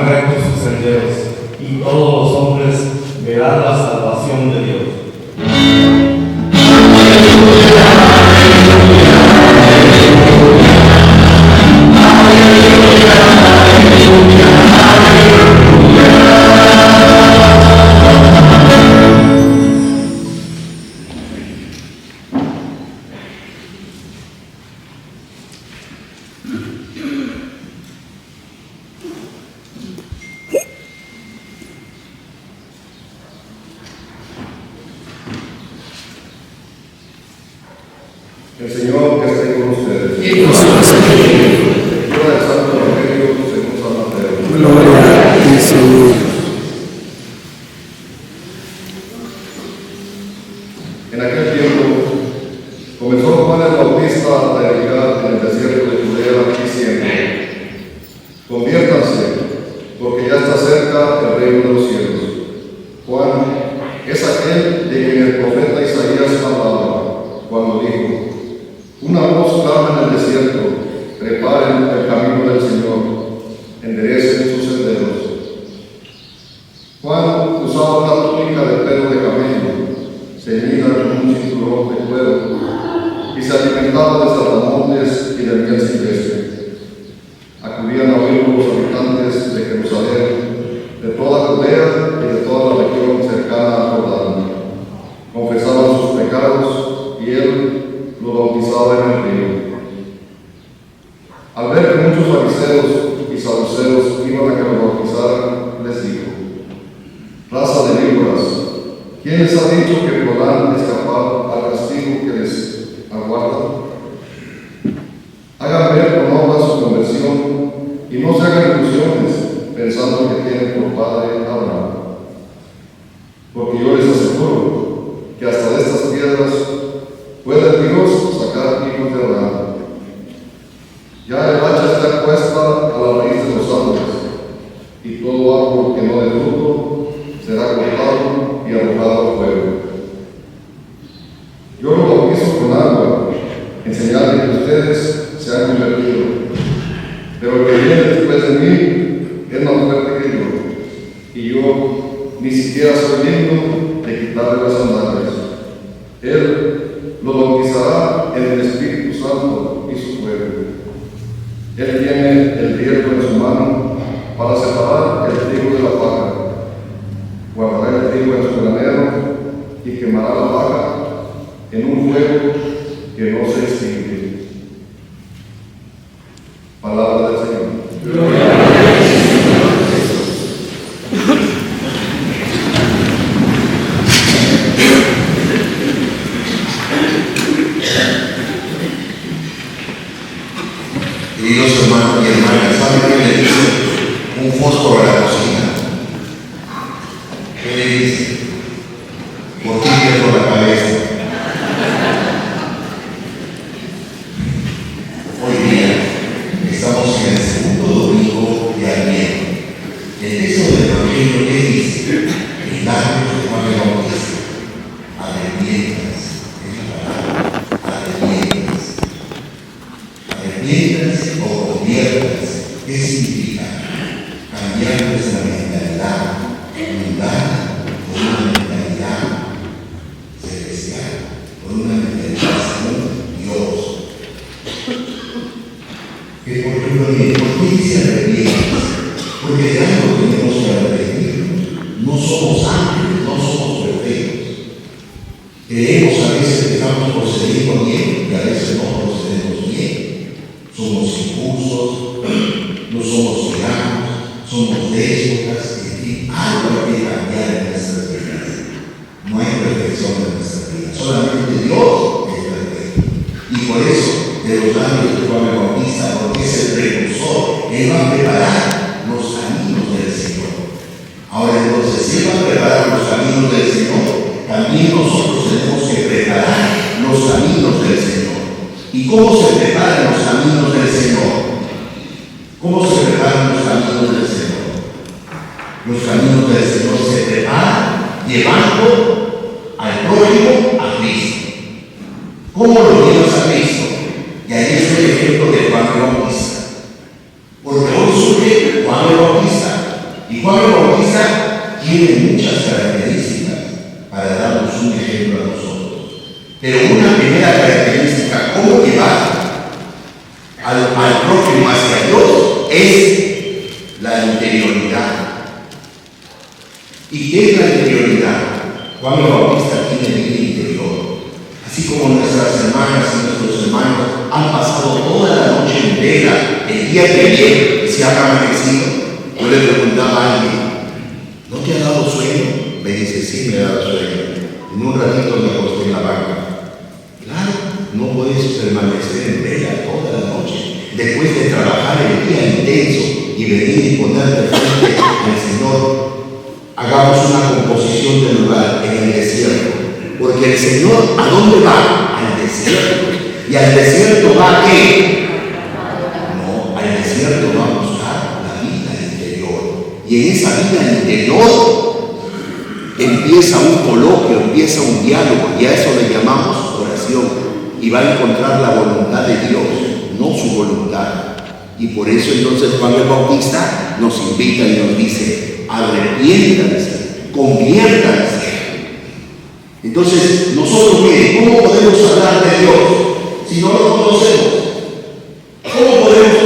harán rectos sus senderos, y todos los hombres verán la salvación de Dios. El Señor que esté con ustedes. Y con su espíritu. Lectura del Santo Evangelio según San Mateo. Gloria a ti, Señor. En aquel tiempo comenzó Juan el Bautista a predicar en el desierto de Judea diciendo: conviértanse, porque ya está cerca el reino de los cielos. Juan es aquel de quien el profeta Isaías hablaba cuando dijo: una voz clama en el desierto, preparen el camino del Señor, enderecen sus senderos. Juan usaba una túnica de pelo de camello, ceñida con un cinturón de cuero, y se alimentaba de saltamontes y de miel silvestre. Acudían a oírlo los habitantes de Jerusalén, de toda Judea y de toda la región cercana a Jordán. Confesaban sus pecados y él lo bautizaba en el río. Al ver que muchos fariseos y saduceos iban a que lo bautizaran, les dijo: raza de víboras, ¿quién les ha dicho que podrán escapar al castigo que les aguarda? Hagan ver con obras su conversión y no se hagan ilusiones pensando que tienen por padre Abraham. Porque yo les aseguro que hasta de estas piedras puede Dios sacar hijos de Abraham. Ya el hacha está puesta a la raíz de los árboles, y todo árbol que no dé fruto será cortado y arrojado al fuego. Yo lo bautizo con agua, en señal de que ustedes se han convertido. Pero el que viene después de mí es más fuerte que yo, y yo ni siquiera soy digno de quitarle las sandalias. Él lo bautizará en el Espíritu Santo y su fuego. Él tiene el riego en su mano para separar el trigo de la paja. Guardará el trigo en su granero y quemará la paja en un fuego que no se extingue. Palabra del Señor. Gloria a ti, Señor. Queridos hermanos y hermanas, ¿saben qué le dice un fósforo a la cocina? ¿Qué le dice? ¿Por qué pierdo la cabeza? Hoy día estamos en el segundo domingo de Adviento. El texto del Evangelio, ¿qué dice? Milagros de Juan el Bautista. Arrepientas, es la palabra, arrepientas. Arrepientas o conviertas. ¿Qué significa? Cambiar nuestra mentalidad mundana por una mentalidad celestial, por una mentalidad según Dios. Que por qué dice arrepientas? Porque de algo tenemos que arrepentirnos. No somos ángeles, no somos perfectos. Creemos a veces que estamos procediendo bien y a veces no procedemos bien. Somos injustos, no somos tiranos, somos déspotas, en fin, algo hay que cambiar en nuestras vidas. No hay perfección en nuestras vidas, solamente Dios es perfecto. Y por eso, de los labios de Juan el Bautista, porque es el precursor, Él va a preparar los caminos del Señor. Ahora entonces, si Él va a preparar los caminos del Señor, también nosotros tenemos que preparar los caminos del Señor. ¿Y cómo se preparan los caminos del Señor? ¿Cómo se preparan los caminos del Señor? Los caminos del Señor se preparan llevando al prójimo a Cristo. ¿Cómo lo llevas a Cristo? Y ahí es el ejemplo de Juan el Bautista. Porque hoy surge Juan el Bautista tiene muchas características para darnos un ejemplo a nosotros. Pero una primera característica, cómo llevar al prójimo hacia Dios, es la interioridad. ¿Y qué es la interioridad? Juan el Bautista tiene vida interior. Así como nuestras hermanas y nuestros hermanos han pasado toda la noche entera, el día que ayer, y se han amanecido. Yo le preguntaba a alguien, ¿no te ha dado sueño? Me dice, sí, me ha dado sueño. En un ratito me acosté en la banca. Claro, no puedes permanecer en vela toda la noche. Después de trabajar el día intenso y venir y ponerte frente al Señor, hagamos una composición del lugar en el desierto. Porque el Señor, ¿a dónde va? Al desierto. ¿Y al desierto va a qué? No, al desierto va a buscar la vida interior. Y en esa vida interior empieza un coloquio, empieza un diálogo, y a eso le llamamos oración. Y va a encontrar la voluntad de Dios, no su voluntad. Y por eso entonces Juan el Bautista nos invita y nos dice, arrepiéntanse, conviértanse. Entonces, nosotros, miren, ¿cómo podemos hablar de Dios si no lo conocemos? ¿Cómo podemos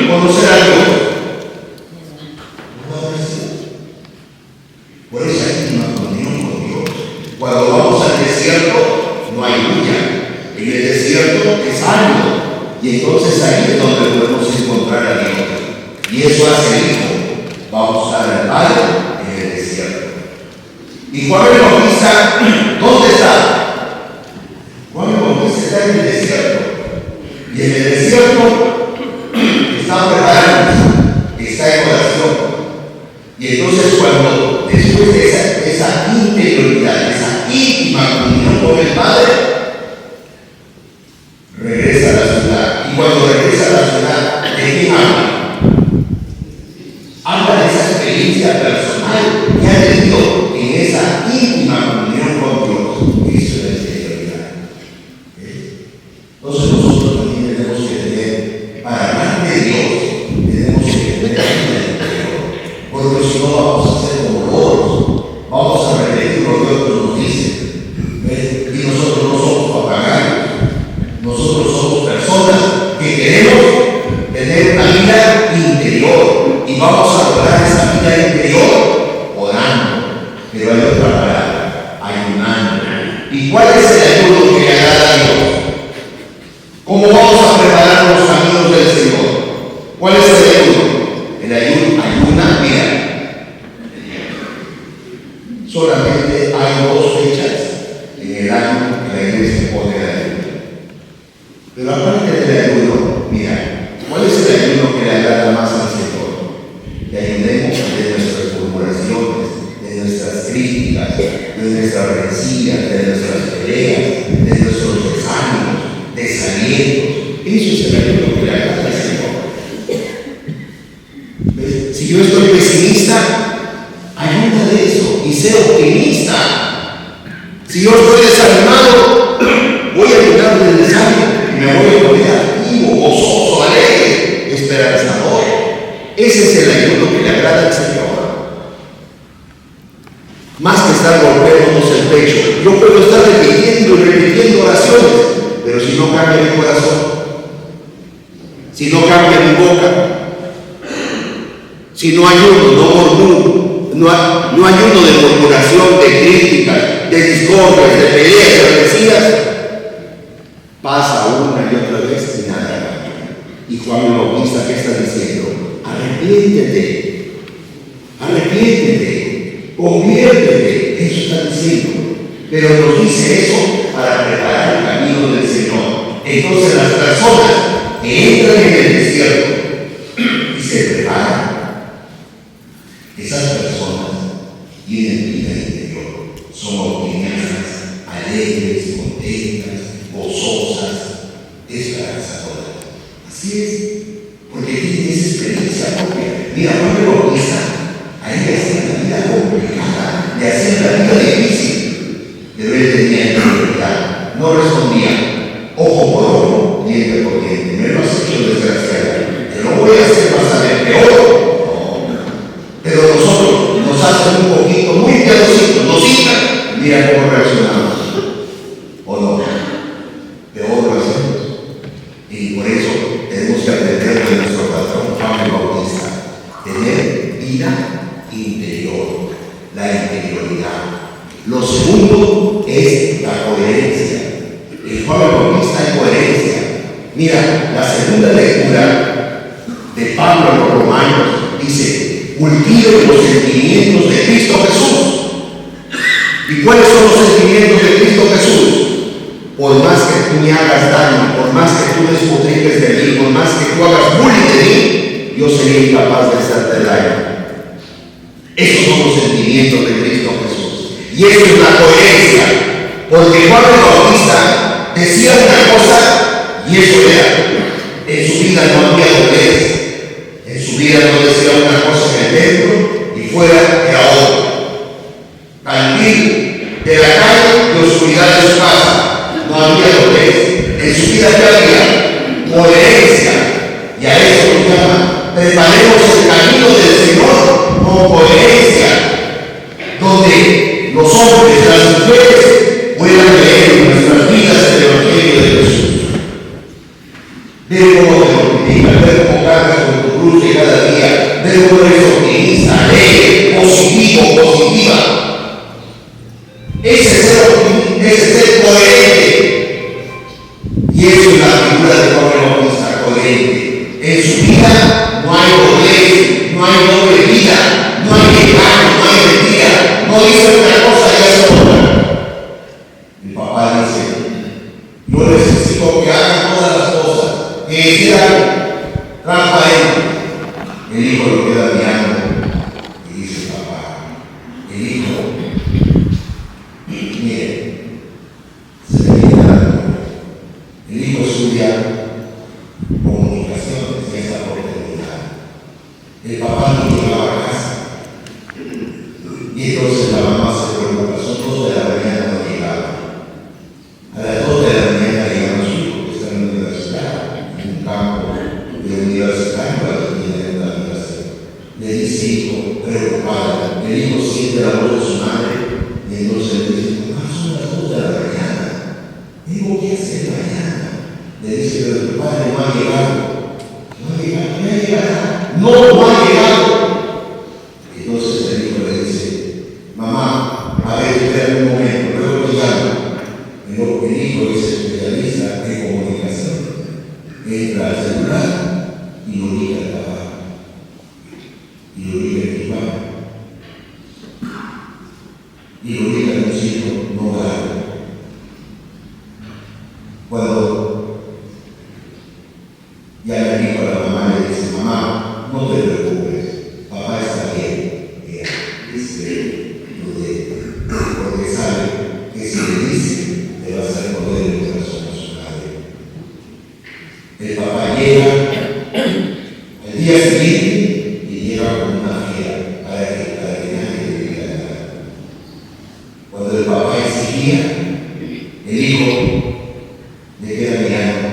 conocer a Dios? Por esa íntima comunión con Dios. Cuando vamos al desierto, no hay lucha. En el desierto es árido. Y entonces ahí es donde podemos encontrar a Dios. Y eso hace el Hijo. Va a buscar al Padre en el desierto. ¿Y Juan el Bautista dónde está? Juan el Bautista está en el desierto. Y en el desierto está preparando, está en oración. Y entonces cuando, después de esa interioridad, esa íntima comunión con el Padre, regresa a la ciudad. Y cuando regresa a la ciudad, ¿de qué habla? Habla de esa experiencia personal que ha tenido en esa íntima comunión con Dios. Eso es la interioridad. Entonces nosotros también tenemos que tener, para hablar de Dios, tenemos que tener vida interior. Porque si no vamos a ser como loros, vamos a repetir lo que otros nos dicen. Y nosotros no somos papagayos. Nosotros somos personas que queremos tener una vida interior. Y vamos a lograr esa vida interior orando. Pero hay otra palabra, ayunando. ¿Y cuál es el ayuno que le agrada a Dios? ¿Cómo vamos a preparar los caminos del Señor? ¿Cuál es el ayuno? El ayuna, mira. Solamente hay 2 fechas en el año que la iglesia pone el ayuno. Pero aparte del ayuno, mira, ¿cuál es el ayuno que le agrada más al Señor? Que ayunemos de nuestras murmuraciones, de nuestras críticas, de nuestras rencillas, de nuestras peleas, de nuestros desánimos, desalientos. Eso es el ayuno que le agrada al Señor. ¿Ves? Si yo estoy pesimista, ayuda de eso y sé optimista. Si yo estoy desanimado, voy a ayudar del desánimo y me voy a poner activo, gozoso, alegre, esperanzador. Ese es el ayuno que le agrada al Señor. Más que estar golpeándonos el pecho, yo puedo estar repitiendo y repitiendo oraciones, pero si no cambia mi corazón, si no cambia mi boca, si no ayuno, no murmuro, no ayuno de murmuración, de críticas, de discordias, de peleas, de rencillas, pasa una y otra vez y nada cambia. Y Juan el Bautista, ¿qué está diciendo? Arrepiéntete, arrepiéntete, conviértete, eso está diciendo. Pero nos dice eso para preparar el camino del Señor. Entonces las personas que entran en el desierto y se preparan, esas personas tienen vida interior, son optimistas, alegres, contentas, gozosas, esperanzadoras. Así es, porque tienen esa experiencia propia. Mira, Juan el Bautista, a él le hacían la vida complicada, le hacían la vida difícil, pero él tenía interioridad, no respondía ojo por ojo, diente por diente. Me lo has hecho desgraciado, te lo voy a hacer pasar el peor. No. Pero nosotros nos hacen un poquito, muy mira cómo reaccionamos. ¿O no? Peor lo hacemos. Y por eso tenemos que aprender de nuestro patrón Juan el Bautista. Tener vida interior, la interioridad. Lo segundo es la coherencia. El Juan el Bautista es coherencia. Mira, la segunda lectura de Pablo a los Romanos dice: cultiven los sentimientos de Cristo Jesús. ¿Y cuáles son los sentimientos de Cristo Jesús? Por más que tú me hagas daño, por más que tú despotriques de mí, por más que tú hagas bullying de mí, yo sería incapaz de hacerte daño. Esos son los sentimientos de Cristo Jesús. Y eso es la coherencia. Porque Juan el Bautista decía una cosa y eso era. En su vida no había doblez. En su vida no decía una cosa en el templo y fuera de ahora. Salir de la calle y oscuridad de su casa. No había doblez. En su vida había coherencia. Y a eso nos llama: preparemos el camino del Señor con coherencia, donde los hombres y las mujeres puedan leer en nuestras vidas el Evangelio de Jesús. Ver cómo te multiplicas, ver cómo cargas con tu cruz de cada día, ver cómo eres optimista, alegre, positivo, positiva. Ese es ser coherente. Y eso es la figura de Juan el Bautista, coherente. En su vida no hay doblez, no hay doble vida, no hay engaño, no hay mentira. No dice una cosa y hace otra. El papá dice: yo necesito que hagan todas las cosas, que sean transparentes. El hijo lo queda mirando y dice: papá, el hijo, mire, se le queda. El hijo estudia comunicaciones y esa oportunidad. El papá no llegaba a casa. Y entonces la mamá se preocupa: son 2 de la mañana, no llegaba. A las 2 de la mañana llegaron su hijo, que está en la universidad, en un campo de universitario, para que tiene una universidad. Le dice: hijo, preocupado. El hijo siente la voz de su madre y entonces le dice: mamá, son las 2 de la mañana. Digo, ¿qué hacer mañana? Le dice: pero tu padre no ha llegado. No ha llegado, no ha llegado. No ha llegado. Entonces el hijo le dice: mamá, a ver, espera un momento, luego te llamo. Pero el hijo es especialista en comunicación. Entra al celular y lo ubica el papá. Y lo ubica el papá. Y lo ubica en un sitio no grave. Cuando ya le dijo a la mamá, le dice: mamá, no te preocupes, papá está bien. Dice prudente, porque sabe que si le dice, le va a hacer poder en el corazón a su madre. El papá llega al día siguiente y llega con una fiera para que nadie le diga nada. Cuando el papá exigía, el hijo le queda mirando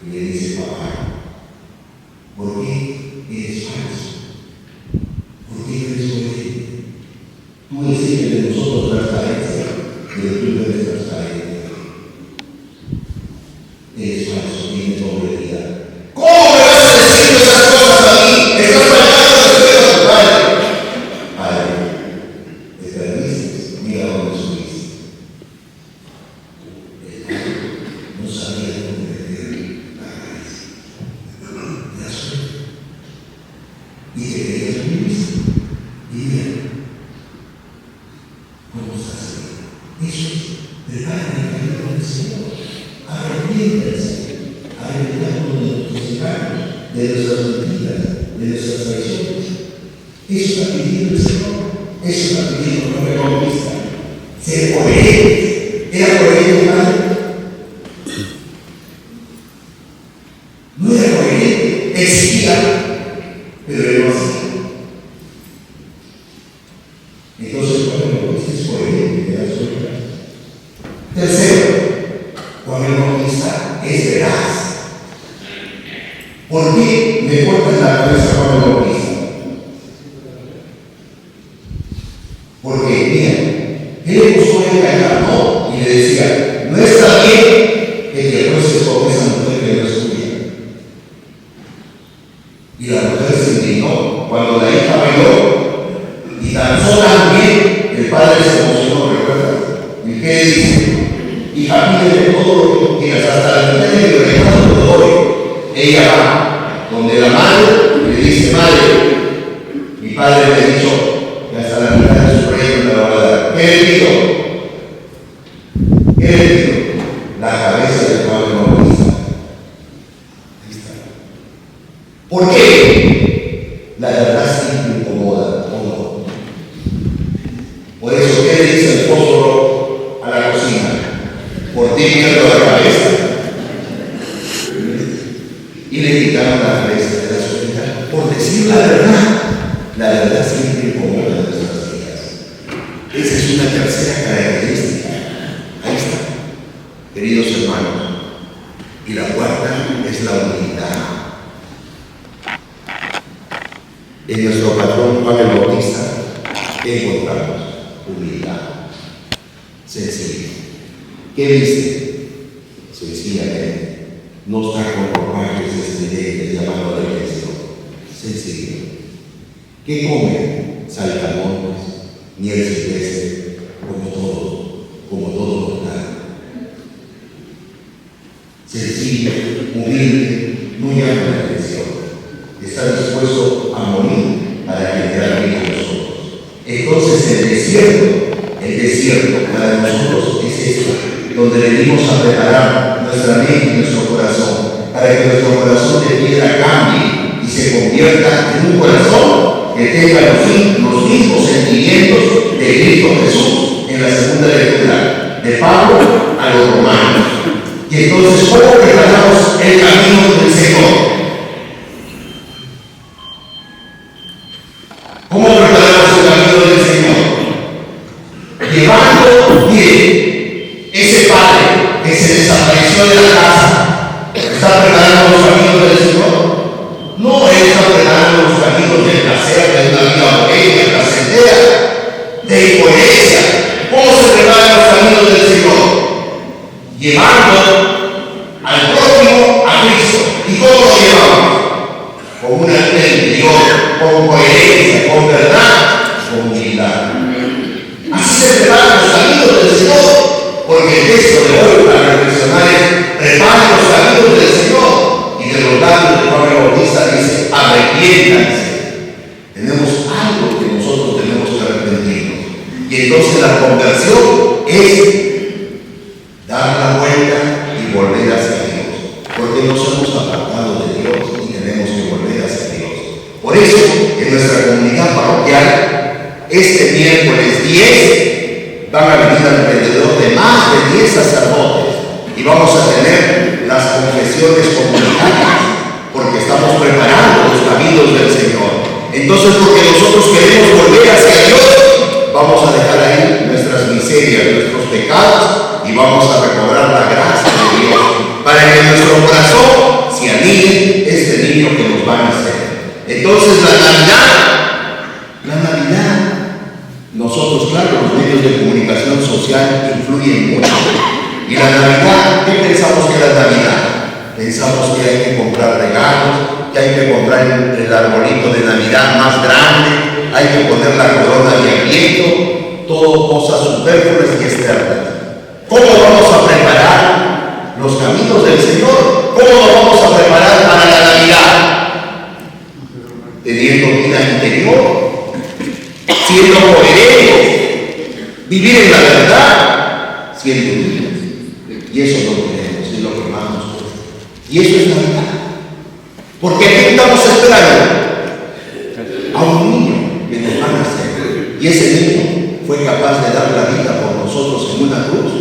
y le dice: papá, ¿por qué eres falso? ¿Por qué eres coherente? Tú exiges de nosotros transparencia, pero tú no eres transparente. Eres falso, tienes doble vida. ¿Cómo me vas a decir esas cosas a mí? Estás faltando el respeto a tu padre. Padre, te perdiste, mira dónde subiste. El padre no sabía dónde meter la cabeza. ¿Te das cuenta? Y te querías vivir. Y mira, ¿cómo estás ahí? Eso es, prepara el camino del Señor. Arrepiéntanse, arrepentamos de nuestros pecados, de nuestras mentiras, de nuestras traiciones. Eso está pidiendo el Señor, eso está pidiendo Juan el Bautista. Ser coherentes. ¿Era coherente, padre? No era coherente, exigía, pero él no hacía. Entonces Juan el Bautista es coherente, ¿te das cuenta? Tercero, Juan el Bautista es veraz. ¿Por qué me cortas la cabeza Juan el Bautista? Porque, mira, Él le buscó engañar, no, y le decía, no está bien que te acuestes con esa mujer que no es tuya. Y la mujer se indignó cuando la hija bailó y danzó también. El padre se emocionó, ¿recuerdas? ¿Y qué dice? Hija, pídeme todo lo que tú quieras, hasta la mitad de mi orejado te doy. Ella va donde la madre le dice, madre, mi padre me ha dicho que hasta la mitad de su proyecto me la va a dar. ¿Qué le pido? ¿Qué le pido? La cabeza del Padre Bautista. Ahí está. ¿Por qué? La verdad siempre incomoda, ¿o no? Por eso, ¿qué le dice el fósforo a la cocina? Por ti pierdo la cabeza. Y le quitaron la cabeza de la sociedad. Por decir la verdad siempre incomoda en nuestras vidas. Esa es una tercera característica. Ahí está, queridos hermanos. Y la cuarta es la humildad. En nuestro patrón Juan el Bautista, ¿qué encontramos? Humildad. Sencillo. ¿Qué viste? Sencillamente. No está con ropajes estridentes llamando la atención. Sencillo. ¿Qué come? Saltamontes, miel silvestre, como todo mortal. Sencillo, humilde, no llama la atención. Está dispuesto a morir para generar vida en nosotros. Entonces el desierto para nosotros es esto, donde venimos a preparar nuestra mente y nuestro corazón, para que nuestro corazón de piedra cambie y se convierta en un corazón que tenga los mismos sentimientos de Cristo Jesús en la segunda lectura de Pablo a los romanos. Y entonces, ¿cómo preparamos el camino del Señor? ¿Cómo preparamos el camino del Señor? Llevando bien ese padre que se desapareció de la casa. ¿Está preparando los caminos del Señor? No, Él está preparando los caminos del placer, de una vida bohemia, placentera, de incoherencia. ¿Cómo se preparan los caminos del Señor? Llevando al prójimo a Cristo. ¿Y cómo lo llevamos? Con una vida interior, con coherencia, con verdad, con humildad. Así se preparan los caminos del Señor, porque el texto de hoy para reflexionar es: preparen los caminos del Señor. Y de los labios de Juan el Bautista dice: arrepiéntanse. Tenemos algo que nosotros tenemos que arrepentirnos. Y entonces la conversión es dar la vuelta y volver hacia Dios, porque nos hemos apartado de Dios y tenemos que volver hacia Dios. Por eso, en nuestra comunidad parroquial, este miércoles 10 van a venir alrededor de más de 10 sacerdotes y vamos a tener las confesiones comunitarias, porque estamos preparando los caminos del Señor. Entonces, porque nosotros queremos volver hacia Dios, vamos a dejar ahí nuestras miserias, nuestros pecados, y vamos a recobrar la gracia de Dios, para que en nuestro corazón se anime este niño que nos va a nacer. Entonces la Navidad, nosotros, claro, los medios de comunicación social influyen mucho. Y la Navidad, ¿qué pensamos que es la Navidad? Pensamos que hay que comprar regalos, que hay que comprar el arbolito de Navidad más grande, hay que poner la corona de Adviento, todo cosas superfluas y externas. ¿Cómo vamos a preparar los caminos del Señor? ¿Cómo nos vamos a preparar para la Navidad? Teniendo vida interior, siendo coherentes, vivir en la verdad, siendo libres. Y eso no queremos, es lo que más nos cuesta. Y eso es Navidad. Porque aquí estamos esperando a un niño que nos va a nacer. Y ese niño fue capaz de dar la vida por nosotros en una cruz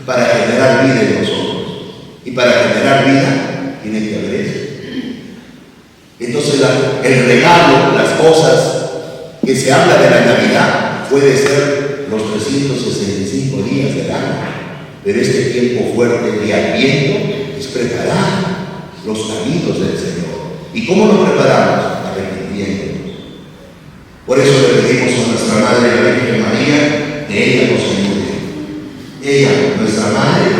para generar vida en nosotros. Y para generar vida tiene que haber eso. Entonces el regalo, las cosas que se habla de la Navidad puede ser los 365 días del año. Pero este tiempo fuerte de Adviento es preparar los caminos del Señor. ¿Y cómo lo preparamos? Arrepintiéndonos. Por eso le pedimos a nuestra Madre la Virgen María, que ella nos ella, nuestra madre,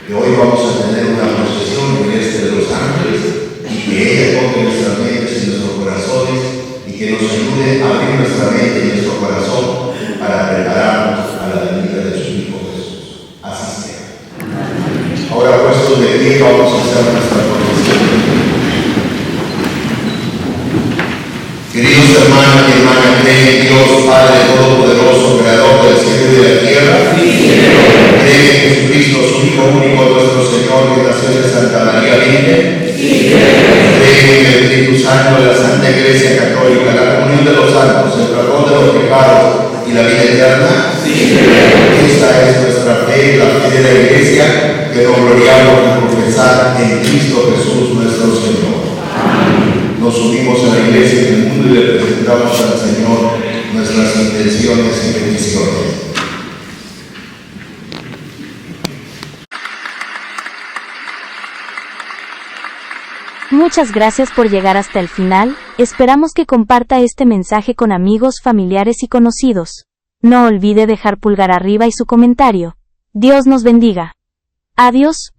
que hoy vamos a tener una procesión en el este de Los Ángeles, y que ella toque nuestras mentes y nuestros corazones, y que nos ayude a abrir nuestra mente y nuestro corazón para prepararnos a la venida de su Hijo Jesús. Así sea. Ahora, puestos de pie, vamos a hacer nuestra profesión. Queridos hermanos y hermanas, creen en Dios, Padre Todopoderoso, Creador del cielo y de la tierra. Creen en Jesucristo, su Hijo único, nuestro Señor, que nació de Santa María Virgen. Creen en el Espíritu Santo de la Santa Iglesia Católica, la comunión de los santos, el perdón de los pecados y la vida eterna. Esta es nuestra fe, la fe de la Iglesia, que nos gloriamos de profesar en Cristo Jesús nuestro Señor. Nos unimos a la Iglesia en el mundo y le presentamos al Señor nuestras intenciones y peticiones. Muchas gracias por llegar hasta el final, esperamos que comparta este mensaje con amigos, familiares y conocidos. No olvide dejar pulgar arriba y su comentario. Dios nos bendiga. Adiós.